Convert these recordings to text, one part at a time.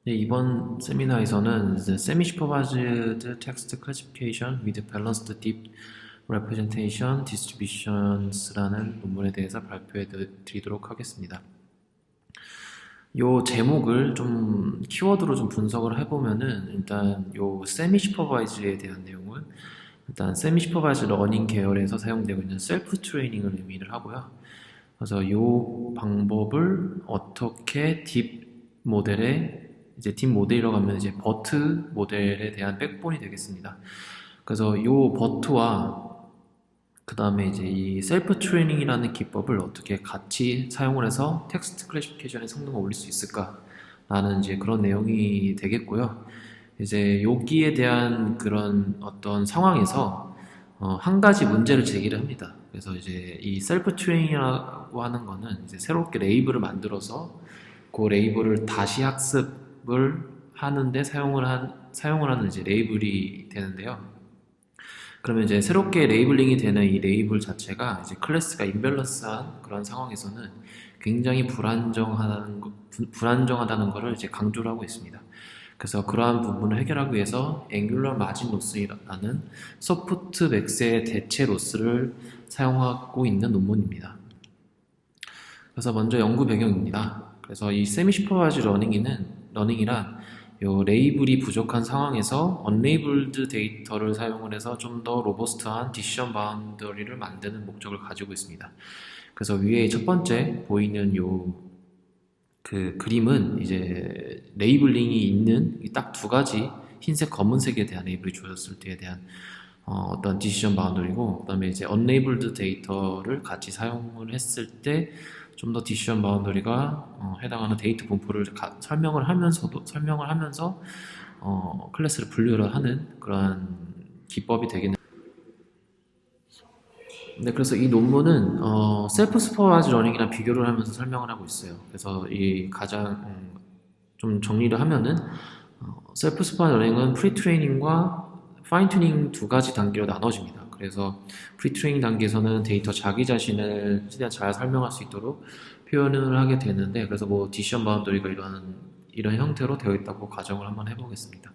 네, 이번 세미나에서는 Semi-Supervised Text Classification with Balanced Deep Representation Distributions라는 논문에 대해서 발표해 드리도록 하겠습니다. 이 제목을 좀 키워드로 좀 분석을 해보면은 일단 이 Semi-Supervised에 대한 내용은 일단 Semi-Supervised Learning 계열에서 사용되고 있는 셀프 트레이닝을 의미를 하고요. 그래서 이 방법을 어떻게 딥 모델에 이제 딥 모델이라고 하면 이제 버트 모델에 대한 백본이 되겠습니다. 그래서 이 버트와 그 다음에 이제 이 셀프 트레이닝이라는 기법을 어떻게 같이 사용을 해서 텍스트 클래시피케이션의 성능을 올릴 수 있을까라는 이제 그런 내용이 되겠고요. 이제 여기에 대한 그런 어떤 상황에서 한 가지 문제를 제기를 합니다. 그래서 이제 이 셀프 트레이닝이라고 하는 거는 이제 새롭게 레이블을 만들어서 그 레이블을 다시 학습을 하는데 사용을 하는 이제 레이블이 되는데요. 그러면 이제 새롭게 레이블링이 되는 이 레이블 자체가 이제 클래스가 임밸런스한 그런 상황에서는 굉장히 불안정하다는 것을 이제 강조를 하고 있습니다. 그래서 그러한 부분을 해결하기 위해서 앵귤러 마진 로스라는 소프트 맥스의 대체 로스를 사용하고 있는 논문입니다. 그래서 먼저 연구 배경입니다. 그래서 이 세미 슈퍼바이즈 러닝이란 요 레이블이 부족한 상황에서 언레이블드 데이터를 사용을 해서 좀 더 로버스트한 디시전 바운더리를 만드는 목적을 가지고 있습니다. 그래서 위에 첫 번째 보이는 그 그림은 이제 레이블링이 있는 딱 두 가지 흰색, 검은색에 대한 레이블이 주어졌을 때에 대한 어떤 디시전 바운더리고, 그 다음에 이제 언레이블드 데이터를 같이 사용을 했을 때 좀 더 디시전 바운더리가 해당하는 데이터 분포를 설명을 하면서 클래스를 분류를 하는 그러한 기법이 되겠네요. 네, 그래서 이 논문은 셀프 슈퍼바이즈 러닝이랑 비교를 하면서 설명을 하고 있어요. 그래서 이 가장 좀 정리를 하면은 셀프 슈퍼바이즈 러닝은 프리 트레이닝과 파인 튜닝 두 가지 단계로 나눠집니다. 그래서 프리 트레이닝 단계에서는 데이터 자기 자신을 최대한 잘 설명할 수 있도록 표현을 하게 되는데, 그래서 뭐 디시전 바운더리가 이런 형태로 되어 있다고 가정을 한번 해보겠습니다.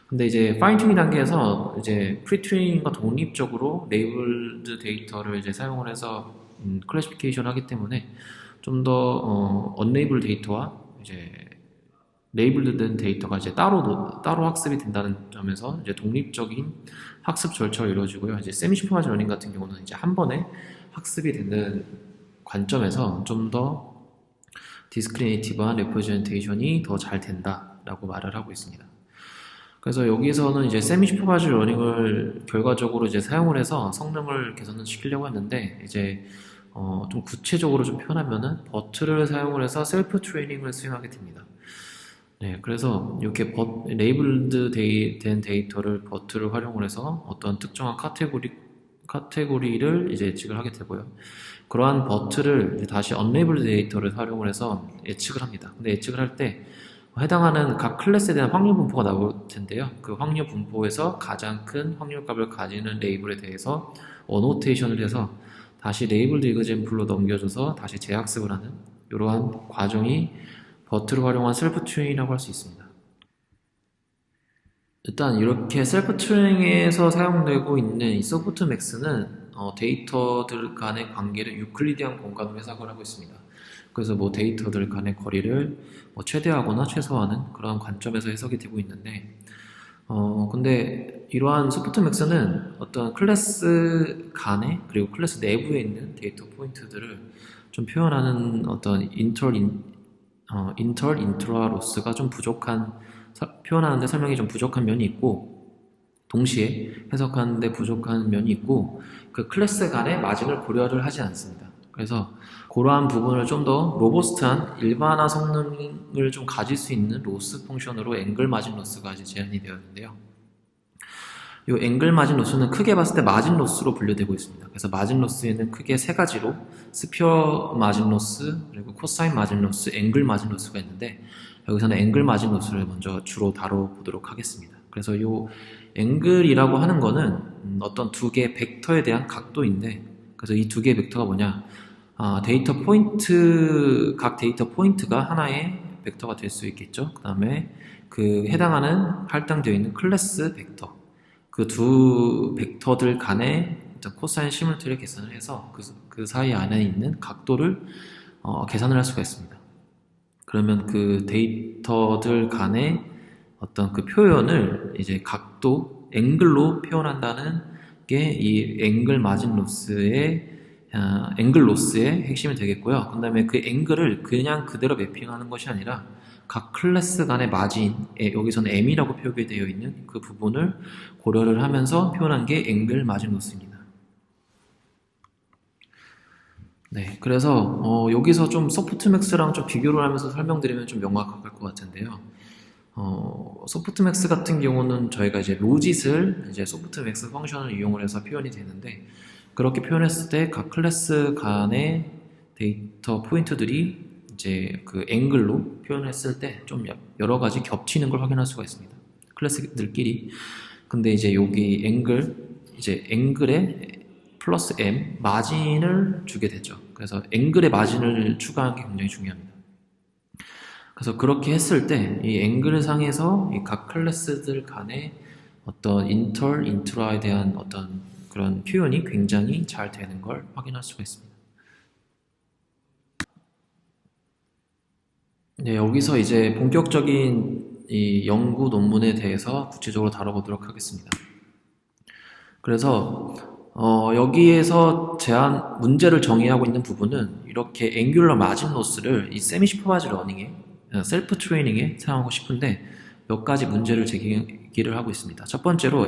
근데 이제 파인 튜닝 단계에서 이제 프리 트레이닝과 독립적으로 레이블드 데이터를 이제 사용을 해서 클래시피케이션 하기 때문에 좀 더 언레이블 데이터와 이제 레이블드 된 데이터가 이제 따로 학습이 된다는 점에서 이제 독립적인 학습 절차가 이루어지고요. 이제 세미 슈퍼바이즈 러닝 같은 경우는 이제 한 번에 학습이 되는 관점에서 좀 더 디스크리네이티브한 레프레젠테이션이 더 잘 된다라고 말을 하고 있습니다. 그래서 여기서는 이제 세미 슈퍼바이즈 러닝을 결과적으로 이제 사용을 해서 성능을 개선을 시키려고 했는데, 이제 좀 구체적으로 좀 표현하면은 버트를 사용을 해서 셀프 트레이닝을 수행하게 됩니다. 네, 그래서 이렇게 레이블드 된 데이터를 버트를 활용을 해서 어떤 특정한 카테고리를 이제 예측을 하게 되고요. 그러한 버트를 이제 다시 언레이블드 데이터를 활용을 해서 예측을 합니다. 근데 예측을 할 때 해당하는 각 클래스에 대한 확률 분포가 나올 텐데요. 그 확률 분포에서 가장 큰 확률값을 가지는 레이블에 대해서 어노테이션을 해서 다시 레이블드 이그젠플로 넘겨줘서 다시 재학습을 하는 이러한 과정이 버트를 활용한 셀프 튜닝이라고 할 수 있습니다. 일단 이렇게 셀프 튜닝에서 사용되고 있는 이 소프트 맥스는 데이터들 간의 관계를 유클리디안 공간으로 해석을 하고 있습니다. 그래서 뭐 데이터들 간의 거리를 뭐 최대화하거나 최소화하는 그런 관점에서 해석이 되고 있는데, 근데 이러한 소프트 맥스는 어떤 클래스 간에 그리고 클래스 내부에 있는 데이터 포인트들을 좀 표현하는 어떤 인트라 로스가 좀 부족한, 표현하는데 설명이 좀 부족한 면이 있고, 동시에 해석하는데 부족한 면이 있고, 그 클래스 간의 마진을 고려를 하지 않습니다. 그래서 그러한 부분을 좀 더 로버스트한 일반화 성능을 좀 가질 수 있는 로스 펑션으로 앵글 마진 로스가 이제 제한이 되었는데요. 이 앵글 마진 로스는 크게 봤을 때 마진 로스로 분류되고 있습니다. 그래서 마진 로스에는 크게 세 가지로 스피어 마진 로스, 그리고 코사인 마진 로스, 앵글 마진 로스가 있는데, 여기서는 앵글 마진 로스를 먼저 주로 다뤄보도록 하겠습니다. 그래서 이 앵글이라고 하는 거는 어떤 두 개의 벡터에 대한 각도인데, 그래서 이 두 개의 벡터가 뭐냐, 각 데이터 포인트가 하나의 벡터가 될 수 있겠죠. 그 다음에 그 해당하는 할당되어 있는 클래스 벡터, 그 두 벡터들 간의 코사인 시뮬트를 계산을 해서 그 사이 안에 있는 각도를 계산을 할 수가 있습니다. 그러면 그 데이터들 간의 어떤 그 표현을 이제 각도, 앵글로 표현한다는 게 이 앵글 마진 로스의 앵글 로스의 핵심이 되겠고요. 그 다음에 그 앵글을 그냥 그대로 매핑하는 것이 아니라 각 클래스 간의 마진, 여기서는 m이라고 표기되어 있는 그 부분을 고려를 하면서 표현한 게 앵글 마진 로스입니다. 네, 그래서 여기서 좀 소프트맥스랑 좀 비교를 하면서 설명드리면 좀 명확할 것 같은데요. 소프트맥스 같은 경우는 저희가 이제 로짓을 이제 소프트맥스 펑션을 이용을 해서 표현이 되는데, 그렇게 표현했을 때 각 클래스 간의 데이터 포인트들이 이제 그 앵글로 표현했을 때 좀 여러 가지 겹치는 걸 확인할 수가 있습니다. 클래스들끼리. 근데 이제 여기 이제 앵글에 플러스 m 마진을 주게 되죠. 그래서 앵글의 마진을 추가하는 게 굉장히 중요합니다. 그래서 그렇게 했을 때 이 앵글 상에서 이 각 클래스들 간의 어떤 인트라에 대한 어떤 그런 표현이 굉장히 잘 되는 걸 확인할 수가 있습니다. 네, 여기서 이제 본격적인 이 연구 논문에 대해서 구체적으로 다뤄보도록 하겠습니다. 그래서 여기에서 문제를 정의하고 있는 부분은 이렇게 앵귤러 마진 로스를 이 세미 슈퍼바이즈 러닝에 셀프 트레이닝에 사용하고 싶은데 몇 가지 문제를 제기를 하고 있습니다. 첫 번째로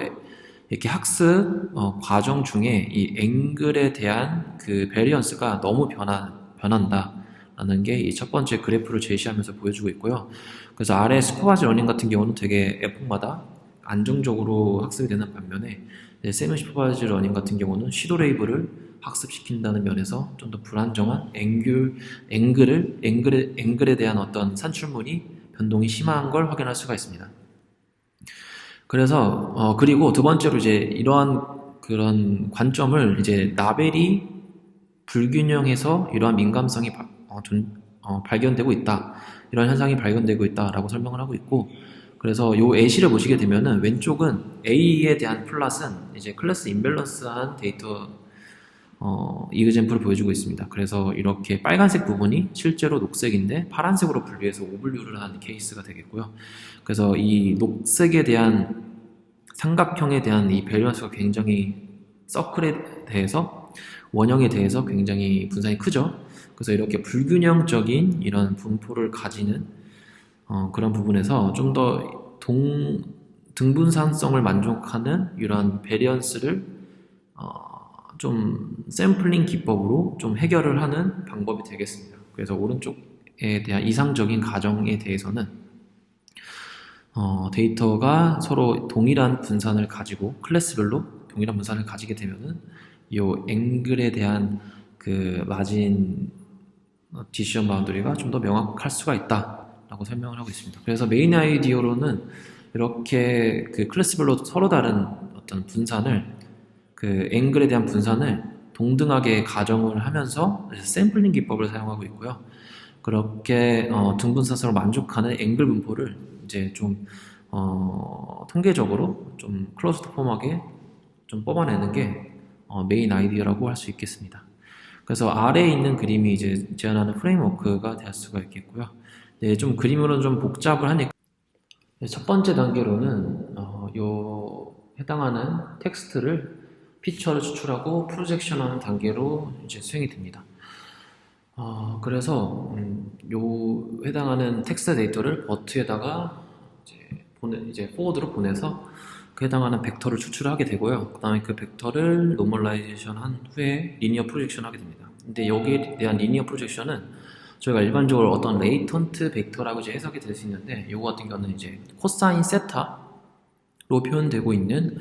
이렇게 학습 과정 중에 이 앵글에 대한 그 베리언스가 너무 변한다라는 게 이 첫 번째 그래프를 제시하면서 보여주고 있고요. 그래서 아래 슈퍼바이즈 러닝 같은 경우는 되게 에폭마다 안정적으로 학습이 되는 반면에 세미 슈퍼바이즈 러닝 같은 경우는 섀도 레이블을 학습시킨다는 면에서 좀 더 불안정한 앵글에 대한 어떤 산출물이 변동이 심한 걸 확인할 수가 있습니다. 그래서 그리고 두 번째로 이제 이러한 그런 관점을 이제 라벨이 불균형해서 이러한 민감성이 발견되고 있다, 이런 현상이 발견되고 있다라고 설명을 하고 있고, 그래서 요 예시를 보시게 되면은 왼쪽은 A에 대한 플랫은 이제 클래스 임밸런스한 데이터 이그젬플을 보여주고 있습니다. 그래서 이렇게 빨간색 부분이 실제로 녹색인데 파란색으로 분리해서 오분류를 한 케이스가 되겠고요. 그래서 이 녹색에 대한 삼각형에 대한 이 밸런스가 굉장히 서클에 대해서 원형에 대해서 굉장히 분산이 크죠. 그래서 이렇게 불균형적인 이런 분포를 가지는 그런 부분에서 좀 더 등분산성을 만족하는 이러한 베리언스를 좀 샘플링 기법으로 좀 해결을 하는 방법이 되겠습니다. 그래서 오른쪽에 대한 이상적인 가정에 대해서는 데이터가 서로 동일한 분산을 가지고 클래스별로 동일한 분산을 가지게 되면은 이 앵글에 대한 그 마진 디시전 바운더리가 좀 더 명확할 수가 있다라고 설명을 하고 있습니다. 그래서 메인 아이디어로는 이렇게 그 클래스별로 서로 다른 어떤 분산을, 그 앵글에 대한 분산을 동등하게 가정을 하면서 샘플링 기법을 사용하고 있고요. 그렇게 등분산성을 만족하는 앵글 분포를 이제 좀 통계적으로 좀 클로즈드 폼하게 좀 뽑아내는 게 메인 아이디어라고 할 수 있겠습니다. 그래서 아래에 있는 그림이 이제 제안하는 프레임워크가 될 수가 있겠고요. 네, 좀 그림으로는 좀 복잡을 하니까 첫 번째 단계로는 요 해당하는 텍스트를 피처를 추출하고 프로젝션하는 단계로 이제 수행이 됩니다. 그래서 요 해당하는 텍스트 데이터를 버트에다가 이제 포워드로 보내서 그 해당하는 벡터를 추출하게 되고요. 그 다음에 그 벡터를 노멀라이제이션 한 후에 리니어 프로젝션 하게 됩니다. 근데 여기에 대한 리니어 프로젝션은 저희가 일반적으로 어떤 레이턴트 벡터라고 이제 해석이 될 수 있는데, 요거 같은 경우는 이제 코사인 세타로 표현되고 있는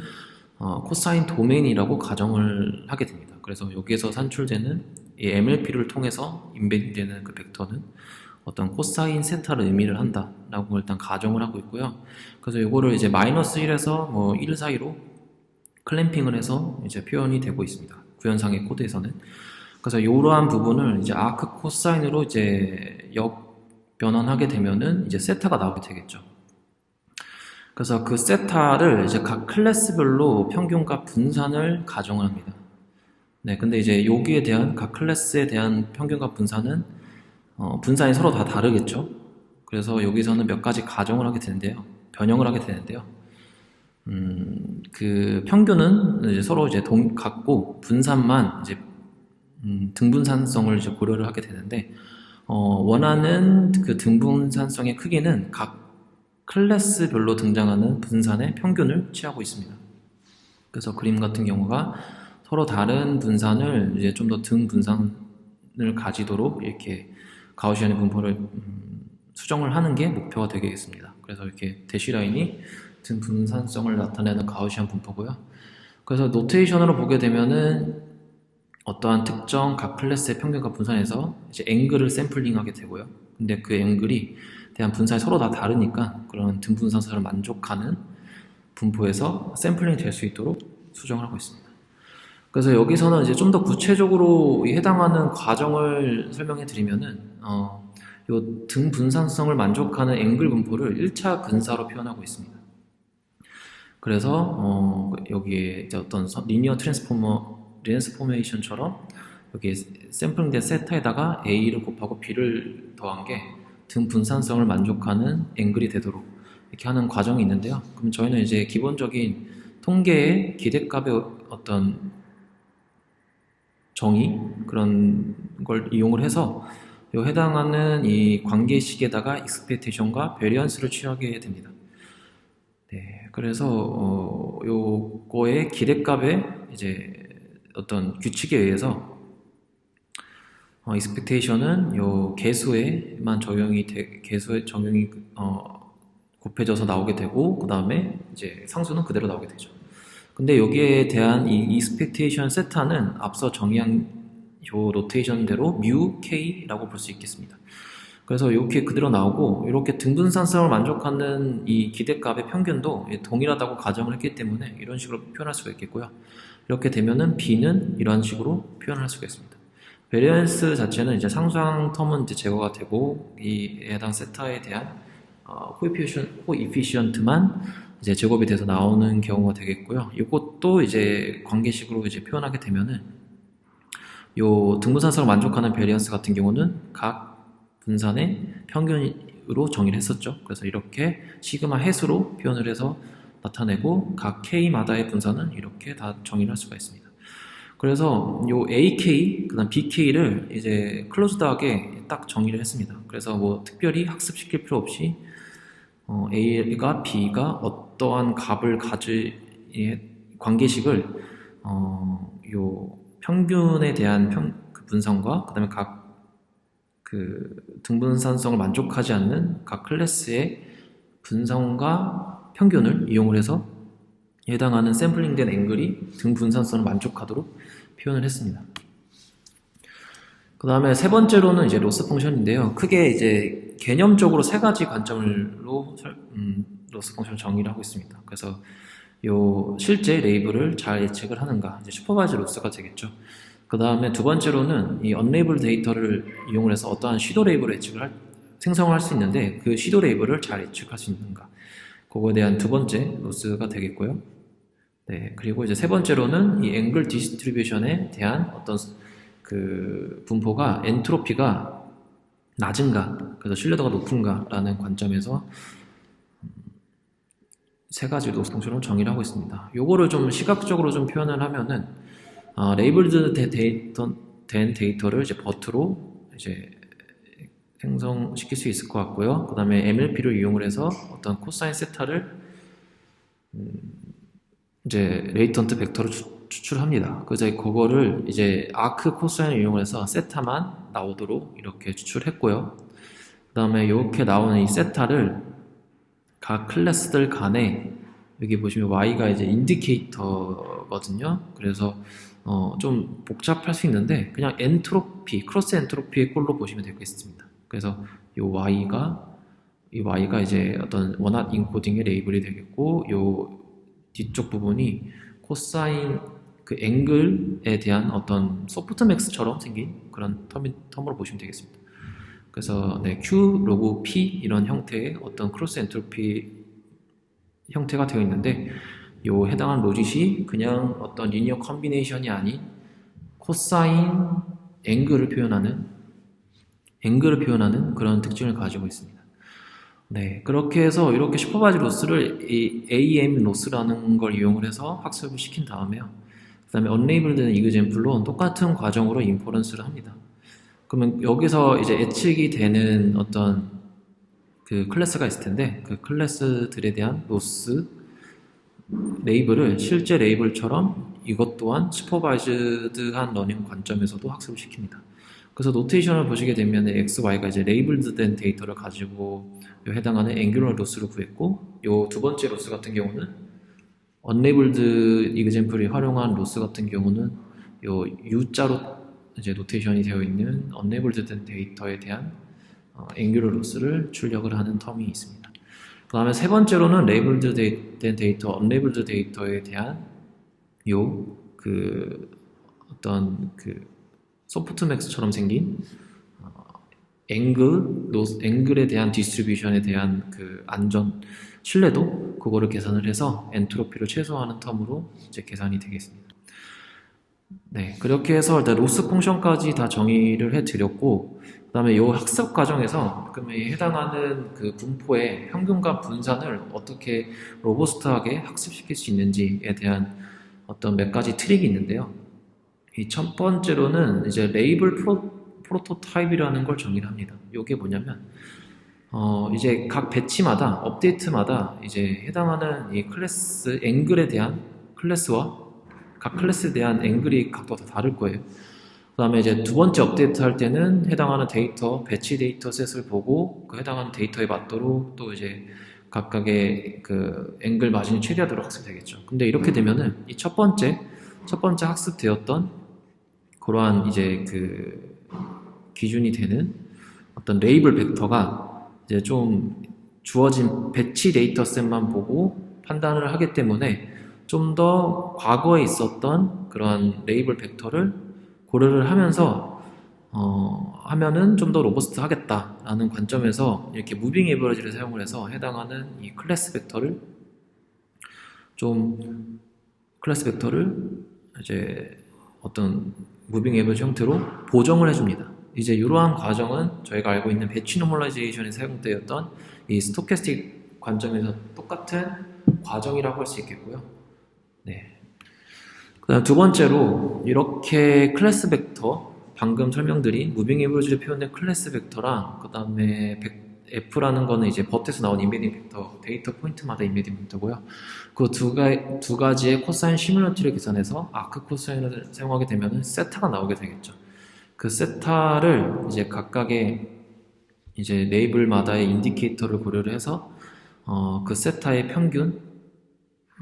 코사인 도메인이라고 가정을 하게 됩니다. 그래서 여기에서 산출되는 이 MLP를 통해서 인벤되는 그 벡터는 어떤 코사인 세타를 의미를 한다라고 일단 가정을 하고 있고요. 그래서 이거를 이제 마이너스 1에서 뭐 1 사이로 클램핑을 해서 이제 표현이 되고 있습니다. 구현상의 코드에서는. 그래서 이러한 부분을 이제 아크 코사인으로 이제 변환하게 되면은 이제 세타가 나오게 되겠죠. 그래서 그 세타를 이제 각 클래스별로 평균값 분산을 가정을 합니다. 네, 근데 이제 여기에 대한 각 클래스에 대한 평균값 분산은 분산이 서로 다 다르겠죠. 그래서 여기서는 몇 가지 가정을 하게 되는데요. 변형을 하게 되는데요. 그 평균은 이제 서로 이제 같고 분산만 이제 등분산성을 이제 고려를 하게 되는데 원하는 그 등분산성의 크기는 각 클래스별로 등장하는 분산의 평균을 취하고 있습니다. 그래서 그림 같은 경우가 서로 다른 분산을 이제 좀 더 등분산을 가지도록 이렇게 가우시안의 분포를 수정을 하는 게 목표가 되겠습니다. 그래서 이렇게 대시라인이 등분산성을 나타내는 가우시안 분포고요. 그래서 노테이션으로 보게 되면은 어떠한 특정 각 클래스의 평균값 분산에서 이제 앵글을 샘플링하게 되고요. 근데 그 앵글이 대한 분산이 서로 다 다르니까 그런 등분산성을 만족하는 분포에서 샘플링이 될 수 있도록 수정을 하고 있습니다. 그래서 여기서는 이제 좀 더 구체적으로 해당하는 과정을 설명해 드리면은 요 등분산성을 만족하는 앵글 분포를 1차 근사로 표현하고 있습니다. 그래서 여기에 이제 어떤 리니어 트랜스포메이션처럼 여기 샘플링된 세타에다가 A를 곱하고 B를 더한 게 등분산성을 만족하는 앵글이 되도록 이렇게 하는 과정이 있는데요. 그럼 저희는 이제 기본적인 통계의 기대값의 어떤 정의 그런 걸 이용을 해서 해당하는 이 관계식에다가 익스펙테이션과 베리언스를 취하게 됩니다. 네, 그래서 요거의 기대값의 이제 어떤 규칙에 의해서 익스펙테이션은 요 개수에만 개수의 적용이 곱해져서 나오게 되고 그 다음에 이제 상수는 그대로 나오게 되죠. 근데 여기에 대한 이 익스펙테이션 세타는 앞서 정의한 요 노테이션대로 mu k라고 볼 수 있겠습니다. 그래서 이렇게 그대로 나오고 이렇게 등분산성을 만족하는 이 기대값의 평균도 동일하다고 가정을 했기 때문에 이런 식으로 표현할 수가 있겠고요. 이렇게 되면은 b는 이런 식으로 표현할 수가 있습니다. 베리언스 자체는 이제 상수항 텀은 이제 제거가 되고 이 해당 세타에 대한 코이피시언트만 이제 제곱이 돼서 나오는 경우가 되겠고요. 이것도 이제 관계식으로 이제 표현하게 되면은 요 등분산성을 만족하는 베리언스 같은 경우는 각 분산의 평균으로 정의를 했었죠. 그래서 이렇게 시그마 햇으로 표현을 해서 나타내고 각 K마다의 분산은 이렇게 다 정의를 할 수가 있습니다. 그래서 요 AK, 그 다음 BK를 이제 클로즈드하게 딱 정의를 했습니다. 그래서 뭐 특별히 학습시킬 필요 없이 A가 B가 어떠한 값을 가질 관계식을 요 평균에 대한 그 분산과 그 다음에 각 그 등분산성을 만족하지 않는 각 클래스의 분산과 평균을 이용을 해서 해당하는 샘플링된 앵글이 등분산성을 만족하도록 표현을 했습니다. 그 다음에 세 번째로는 이제 로스 펑션인데요. 크게 이제 개념적으로 세 가지 관점으로 로스 펑션을 정의를 하고 있습니다. 그래서 요 실제 레이블을 잘 예측을 하는가, 이제 슈퍼바이즈 로스가 되겠죠. 그 다음에 두 번째로는 이 언레이블 데이터를 이용을 해서 어떠한 슈도 레이블을 생성을 할 수 있는데 그 슈도 레이블을 잘 예측할 수 있는가, 그거에 대한 두 번째 로스가 되겠고요. 네, 그리고 이제 세 번째로는 이 앵글 디스트리뷰션에 대한 어떤 그 분포가 엔트로피가 낮은가, 그래서 신뢰도가 높은가 라는 관점에서 세 가지 로스 펑션을 정의를 하고 있습니다. 요거를 좀 시각적으로 좀 표현을 하면은 레이블드 된 데이터를 이제 버트로 이제 생성시킬 수 있을 것 같고요. 그 다음에 MLP를 이용을 해서 어떤 코사인 세타를 이제 레이턴트 벡터를 추출합니다. 그래서 그거를 이제 아크 코사인을 이용해서 세타만 나오도록 이렇게 추출했고요. 그 다음에 이렇게 나오는 이 세타를 각 클래스들 간에 여기 보시면 Y가 이제 인디케이터거든요. 그래서 좀 복잡할 수 있는데 그냥 엔트로피, 크로스 엔트로피의 꼴로 보시면 되겠습니다. 그래서 이 Y가 이제 어떤 원핫 인코딩의 레이블이 되겠고, 요 뒤쪽 부분이 코사인 그 앵글에 대한 어떤 소프트맥스처럼 생긴 그런 텀으로 보시면 되겠습니다. 그래서 네, Q 로그 P 이런 형태의 어떤 크로스 엔트로피 형태가 되어 있는데 요 해당한 로짓이 그냥 어떤 리니어 컨비네이션이 아닌 코사인 앵글을 표현하는 그런 특징을 가지고 있습니다. 네, 그렇게 해서 이렇게 슈퍼바이즈 로스를 이 AM 로스라는 걸 이용을 해서 학습을 시킨 다음에요. 그 다음에 언레이블드는 이그젠플로 똑같은 과정으로 인퍼런스를 합니다. 그러면 여기서 이제 예측이 되는 어떤 그 클래스가 있을 텐데 그 클래스들에 대한 로스 레이블을 실제 레이블처럼 이것 또한 슈퍼바이즈드한 러닝 관점에서도 학습을 시킵니다. 그래서 노테이션을 보시게 되면 x, y가 이제 레이블드된 데이터를 가지고 해당하는 앵귤러 로스를 구했고 요 두 번째 로스 같은 경우는 언레이블드 이그젠플이 활용한 로스 같은 경우는 요 U자로 이제 노테이션이 되어 있는 언레이블드된 데이터에 대한 앵귤러 로스를 출력을 하는 텀이 있습니다. 그 다음에 세 번째로는 레이블드된 데이터, 언레이블드 데이터에 대한 어떤 소프트맥스처럼 생긴 앵글에 대한 디스트리뷰션에 대한 그 안전, 신뢰도 그거를 계산을 해서 엔트로피를 최소화하는 텀으로 이제 계산이 되겠습니다. 네, 그렇게 해서 일단 로스 펑션까지 다 정의를 해드렸고 그 다음에 이 학습 과정에서 그러면 해당하는 그 분포의 평균과 분산을 어떻게 로버스트하게 학습시킬 수 있는지에 대한 어떤 몇 가지 트릭이 있는데요. 이 첫 번째로는 이제 레이블 프로토타입이라는 걸 정의를 합니다. 이게 뭐냐면 이제 각 배치마다 업데이트마다 이제 해당하는 이 클래스 앵글에 대한 클래스와 각 클래스에 대한 앵글이 각도가 다 다를 거예요. 그 다음에 이제 두 번째 업데이트 할 때는 해당하는 데이터, 배치 데이터 셋을 보고 그 해당하는 데이터에 맞도록 또 이제 각각의 그 앵글 마진이 최대하도록 학습되겠죠. 근데 이렇게 되면은 이 첫 번째 학습되었던 그러한 이제 그 기준이 되는 어떤 레이블 벡터가 이제 좀 주어진 배치 데이터셋만 보고 판단을 하기 때문에 좀 더 과거에 있었던 그러한 레이블 벡터를 고려를 하면서 하면은 좀 더 로버스트 하겠다라는 관점에서 이렇게 무빙 에버리지를 사용을 해서 해당하는 이 클래스 벡터를 이제 어떤 무빙 에버리지 형태로 보정을 해줍니다. 이제 이러한 과정은 저희가 알고 있는 배치 노멀라이제이션에 사용되었던 이 스토캐스틱 관점에서 똑같은 과정이라고 할 수 있겠고요. 네. 그다음 두 번째로 이렇게 클래스 벡터 방금 설명드린 무빙 에버리지로 표현된 클래스 벡터랑 그 다음에 F라는 거는 이제 버트에서 나온 인베딩 벡터, 데이터 포인트마다 인베딩 벡터고요. 그 두 가지의 코사인 시뮬러티를 계산해서 아크 코사인을 사용하게 되면 세타가 나오게 되겠죠. 그 세타를 이제 각각의 이제 레이블마다의 인디케이터를 고려를 해서 그 세타의 평균,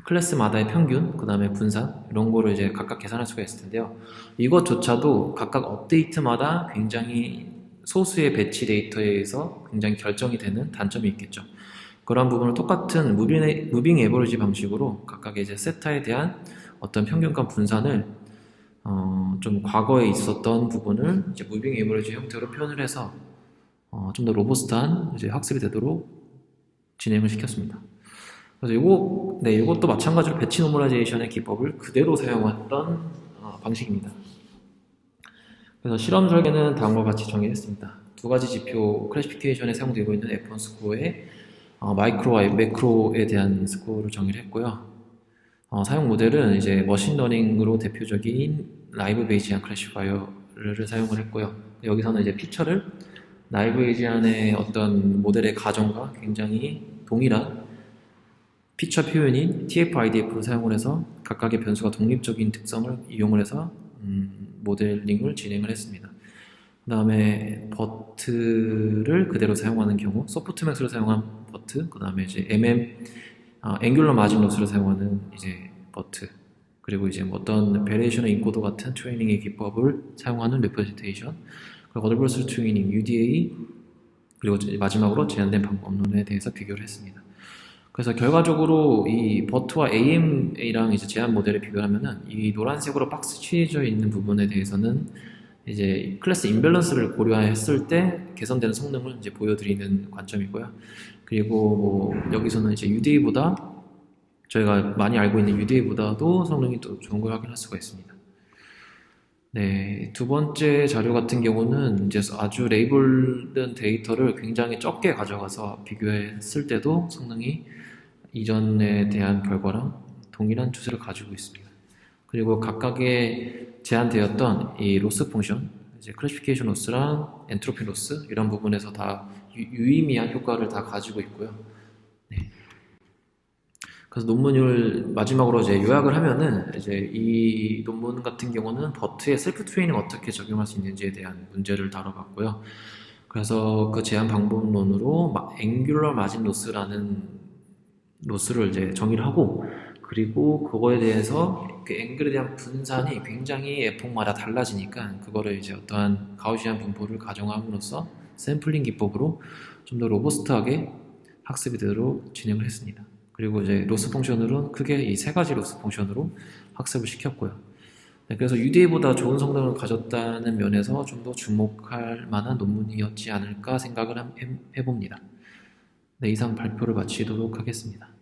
클래스마다의 평균, 그 다음에 분산 이런 거를 이제 각각 계산할 수가 있을 텐데요. 이것조차도 각각 업데이트마다 굉장히 소수의 배치 데이터에 의해서 굉장히 결정이 되는 단점이 있겠죠. 그러한 부분을 똑같은 무빙 에버리지 방식으로 각각의 이제 세타에 대한 어떤 평균과 분산을 좀 과거에 있었던 부분을 이제 무빙 에버리지 형태로 표현을 해서 좀 더 로버스트한 이제 학습이 되도록 진행을 시켰습니다. 그래서 이것도 마찬가지로 배치 노멀라이제이션의 기법을 그대로 사용했던 방식입니다. 그래서 실험 설계는 다음과 같이 정의했습니다. 두 가지 지표 클래시피케이션에 사용되고 있는 F1 스코어의 마이크로와 매크로에 대한 스코어를 정의를 했고요. 사용 모델은 이제 머신러닝으로 대표적인 라이브 베이지안 클래시파이어를 사용을 했고요. 여기서는 이제 피처를 라이브 베이지안의 어떤 모델의 가정과 굉장히 동일한 피처 표현인 TF-IDF를 사용을 해서 각각의 변수가 독립적인 특성을 이용을 해서 모델링을 진행을 했습니다. 그 다음에 버트를 그대로 사용하는 경우, 소프트맥스를 사용한 버트, 그 다음에 이제 앵귤러 마진 로스를 사용하는 이제 버트, 그리고 이제 어떤 베리에이션 인코더 같은 트레이닝의 기법을 사용하는 레프레젠테이션, 그리고 어드버스 트레이닝, UDA, 그리고 마지막으로 제한된 방법론에 대해서 비교를 했습니다. 그래서 결과적으로 이 버트와 AMA랑 이제 제한 모델을 비교하면은 이 노란색으로 박스 칠해져 있는 부분에 대해서는 이제 클래스 임밸런스를 고려했을 때 개선되는 성능을 이제 보여드리는 관점이고요. 그리고 뭐 여기서는 이제 UDA보다 저희가 많이 알고 있는 UDA보다도 성능이 또 좋은 걸 확인할 수가 있습니다. 네, 두 번째 자료 같은 경우는 이제 아주 레이블된 데이터를 굉장히 적게 가져가서 비교했을 때도 성능이 이전에 대한 결과랑 동일한 추세를 가지고 있습니다. 그리고 각각의 제한되었던 이 로스 펑션, 이제 클래시피케이션 로스랑 엔트로피 로스 이런 부분에서 다 유의미한 효과를 다 가지고 있고요. 네. 그래서 논문을 마지막으로 이제 요약을 하면은 이제 이 논문 같은 경우는 버트의 셀프 트레이닝 어떻게 적용할 수 있는지에 대한 문제를 다뤄봤고요. 그래서 그 제한 방법론으로 앵귤러 마진 로스라는 로스를 이제 정의를 하고, 그리고 그거에 대해서 그 앵글에 대한 분산이 굉장히 에폭마다 달라지니까 그거를 이제 어떠한 가우시안 분포를 가정함으로써 샘플링 기법으로 좀 더 로버스트하게 학습이 되도록 진행을 했습니다. 그리고 이제 로스 펑션으로는 크게 이 세 가지 로스 펑션으로 학습을 시켰고요. 네, 그래서 UDA보다 좋은 성능을 가졌다는 면에서 좀 더 주목할 만한 논문이었지 않을까 생각을 해봅니다. 네, 이상 발표를 마치도록 하겠습니다.